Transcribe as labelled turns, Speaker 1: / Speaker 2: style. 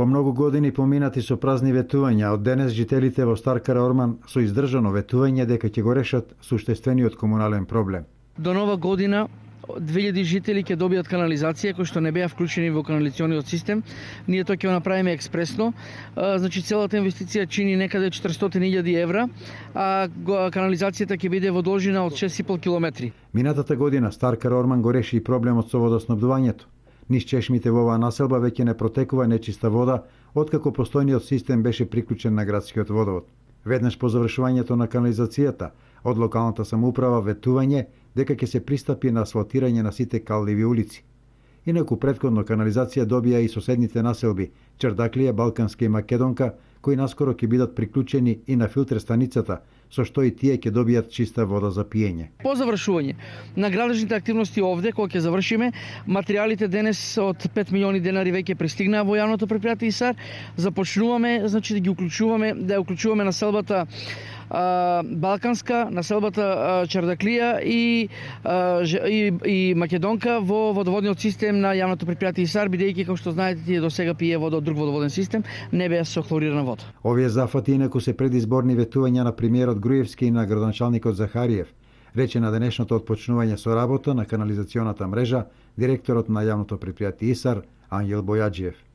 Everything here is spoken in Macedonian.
Speaker 1: По многу години поминати со празни ветувања, од денес жителите во Стар Караорман со издржано ветување дека ќе го решат суштествениот комунален проблем.
Speaker 2: До нова година 2000 жители ќе добијат канализација кои што не беа вклучени во канализациониот систем. Ние тоа ќе го направиме експресно. Значи целата инвестиција чини некаде 400.000 евра, а канализацијата ќе биде во должина од 6,5 километри.
Speaker 1: Минатата година Стар Караорман го реши и проблемот со водоснабдувањето. Низ чешмите во оваа населба веќе не протекува нечиста вода, откако постојниот систем беше приклучен на градскиот водовод. Веднаш по завршувањето на канализацијата, од локалната самоуправа ветување дека ќе се пристапи на асфалтирање на сите калливи улици. Инаку претходно канализација добија и соседните населби Чардаклија, Балканска и Македонка, кои наскоро ќе бидат приклучени и на филтер станицата, со што и тие ќе добијат чиста вода за пиење.
Speaker 2: По завршување на градежните активности овде, кога ќе завршиме, материјалите денес од 5 милиони денари веќе пристигнаа во јавното предпријатие ИСАР. Започнуваме, значи да ја уклучуваме населбата Балканска, населбата Чардаклија и Македонка во водоводниот систем на јавното предпријатие ИСАР, бидејќи како што знаете тие до сега пие вода од друг водоводен систем, не беа со хлорирана вода.
Speaker 1: Овие зафати инаку се предизборни ветувања на премиерот Груевски и на градоначалникот Захариев, рече на денешното отпочнување со работа на канализационата мрежа директорот на јавното предпријатие ИСАР Ангел Бојаджиев.